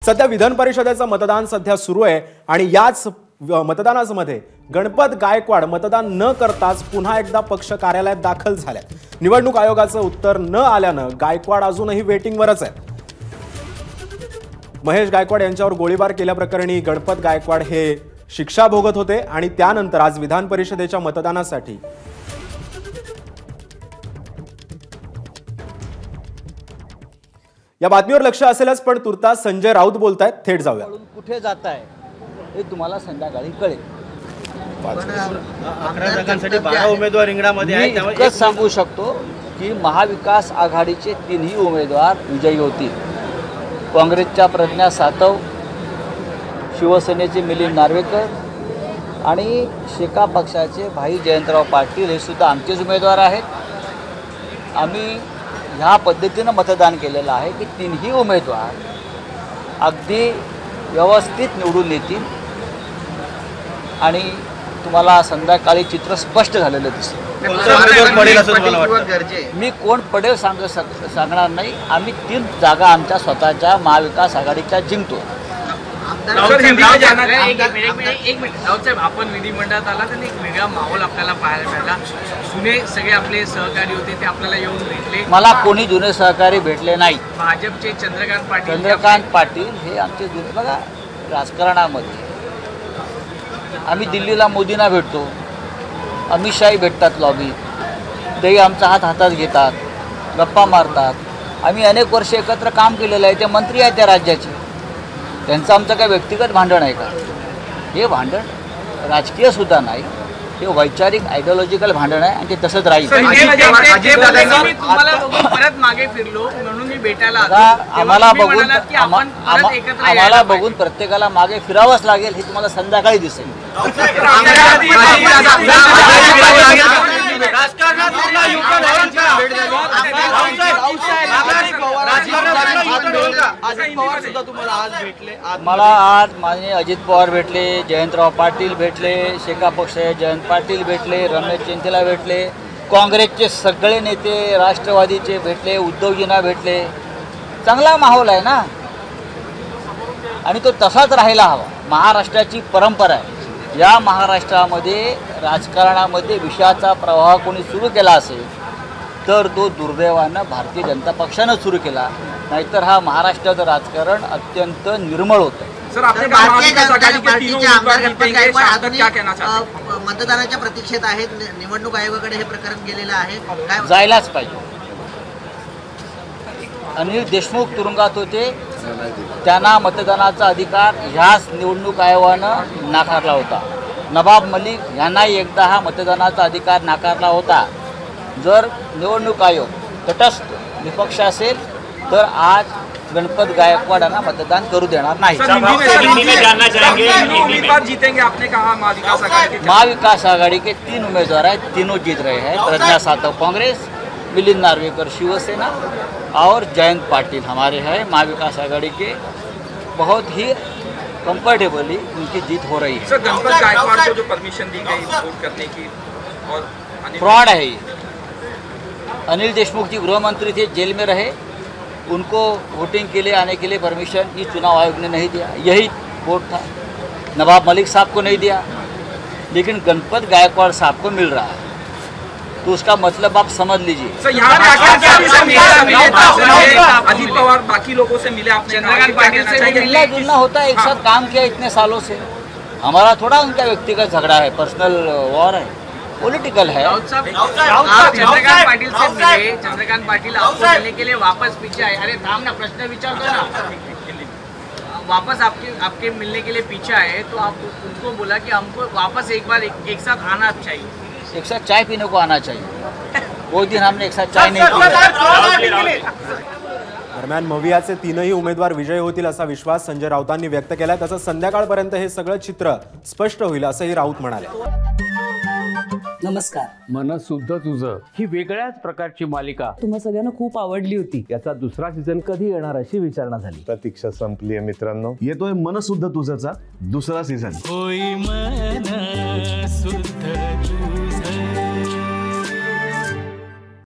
सध्या विधान परिषदेचं मतदान सध्या सुरू आहे आणि याच मतदानामध्ये गणपत गायकवाड मतदान न करताच पुन्हा एकदा पक्ष कार्यालयात दाखल झाल्यात। निवडणूक आयोगाचं उत्तर न आल्यानं गायकवाड अजूनही वेटिंगवरच आहेत। महेश गायकवाड यांच्यावर गोळीबार केल्याप्रकरणी गणपत गायकवाड हे शिक्षा भोगत होते आणि त्यानंतर आज विधान परिषदेच्या मतदानासाठी या बातमीवर लक्ष असेलच, पण तुर्तास संजय राऊत बोलतायत, थेट जाऊया। कुठे जात आहे हे तुम्हाला संध्याकाळी कळेल। 11 जागांसाठी 12 उमेदवार रिंगणामध्ये आहेत, त्यामुळे एकच सांगू शकतो की महाविकास आघाडीचे 3ही उमेदवार विजयी होतील। काँग्रेसच्या प्रज्ञा सातव, शिवसेनेचे मिलिंद नार्वेकर आणि शेका पक्षाचे भाई जयंतराव पाटील हे सुद्धा आमचेच उमेदवार आहेत। आम्ही ह्या पद्धतीनं मतदान केलेलं आहे की 3ही उमेदवार अगदी व्यवस्थित निवडून येतील आणि तुम्हाला संध्याकाळी चित्र स्पष्ट झालेलं दिसेल। मी कोण पडेल सांगणार नाही। आम्ही 3 जागा आमच्या स्वतःच्या महाविकास आघाडीच्या जिंकतो। एक मिनिट साहेब, आपण विधिमंडळात आला तर एक वेगळा माहोल आपल्याला पाहायला मिळाला। जुने सगळे आपले सहकारी होते ते आपल्याला येऊन भेटले। मला कोणी जुने सहकारी भेटले नाही। भाजपचे चंद्रकांत पाटील हे आमचे जुने, बघा राजकारणामध्ये आम्ही दिल्लीला मोदींना भेटतो, अमित शाही भेटतात लॉबीत, तेही आमचा हात हातात घेतात, गप्पा मारतात। आम्ही अनेक वर्ष एकत्र काम केलेलं आहे। ते मंत्री आहेत त्या राज्याचे, त्यांचं आमचं काय व्यक्तिगत भांडण आहे का? हे भांडण राजकीय सुद्धा नाही, हे वैचारिक आयडिओलॉजिकल भांडण आहे आणि ते तसंच राहील। परत मागे फिरलो म्हणून मी भेटायला आम्हाला बघून प्रत्येकाला मागे फिरावंच लागेल हे तुम्हाला संध्याकाळी दिसेल। मला आज माननीय अजित पवार भेटले, जयंतराव पाटील भेटले, शेका पक्षाचे जयंत पाटील भेटले, रमेश चिंतेला भेटले, काँग्रेसचे सगळे नेते, राष्ट्रवादीचे भेटले, उद्धवजींना भेटले। चांगला माहोल आहे ना, आणि तो तसाच राहायला हवा। महाराष्ट्राची परंपरा आहे। या महाराष्ट्रामध्ये राजकारणामध्ये विषयाचा प्रवाह कोणी सुरू केला असेल तर तो दुर्दैवानं भारतीय जनता पक्षानं सुरू केला, नाहीतर हा महाराष्ट्राचं राजकारण अत्यंत निर्मळ होतं। मतदानाच्या प्रतीक्षेत आहेत, निवडणूक आयोगाकडे हे प्रकरण गेलेलं आहे, जायलाच पाहिजे। अनिल देशमुख तुरुंगात होते, त्यांना मतदानाचा अधिकार ह्याच निवडणूक आयोगानं नाकारला होता। नवाब मलिक यांनाही एकदा हा मतदानाचा अधिकार नाकारला होता। जर निवडणूक आयोग तटस्थ निपक्ष असेल तर आज गणपत गायकवाड यांना मतदान करू देणार नाही। महाविकास आघाड़ी के 3 उम्मीदवार हैं, तीनों जीत रहे हैं। प्रज्ञा सातव कांग्रेस, मिलिंद नार्वेकर शिवसेना और जयंत पाटिल हमारे हैं। महाविकास आघाड़ी के बहुत ही कंफर्टेबली उनकी जीत हो रही है। सर, गणपत गायकवाड को जो परमिशन दी गई वोट करने की और फ्रॉड है ये। अनिल देशमुख जी गृह मंत्री थे, जेल में रहे, उनको वोटिंग के लिए आने के लिए परमिशन ये चुनाव आयोग ने नहीं दिया, यही वोट था। नवाब मलिक साहब को नहीं दिया, लेकिन गणपत गायकवाड़ साहब को मिल रहा है, तो उसका मतलब आप समझ लीजिए। अजित पवार बाकी लोगों से मिले, आप चंद्रकांत पाटिल से मिलना जुलना होता है, एक साथ काम किया इतने सालों से। हमारा थोड़ा उनका व्यक्तिगत झगड़ा है, पर्सनल वॉर है, पॉलिटिकल है। चंद्रकांत पाटिल से मिले, चंद्रकांत पाटिल आपको मिलने के लिए वापस पीछे आए। अरे थाम ना, प्रश्न विचार दो ना। वापस आपके मिलने के लिए पीछे आए तो आप उनको बोला कि हमको वापस एक बार एक साथ आना चाहिए, एक साथ चाय पीने को आना चाहिए। वो दिन हमने एक साथ चाय नहीं पी। दरम्यान मवियाचे 3ही उमेदवार विजयी होतील असा विश्वास संजय राऊतांनी व्यक्त केलाय। तसंच संध्याकाळपर्यंत हे सगळं चित्र स्पष्ट होईल असंही राऊत म्हणाले। नमस्कार। मन सुद्धा तुझं ही वेगळ्याच प्रकारची मालिका तुम्हा सगळ्यांना खूप आवडली होती। याचा दुसरा सीझन कधी येणार अशी विचारणा झाली। प्रतीक्षा संपली आहे मित्रांनो, येतोय मन सुद्धा तुझाचा दुसरा सीझन। होई मन सुद्धा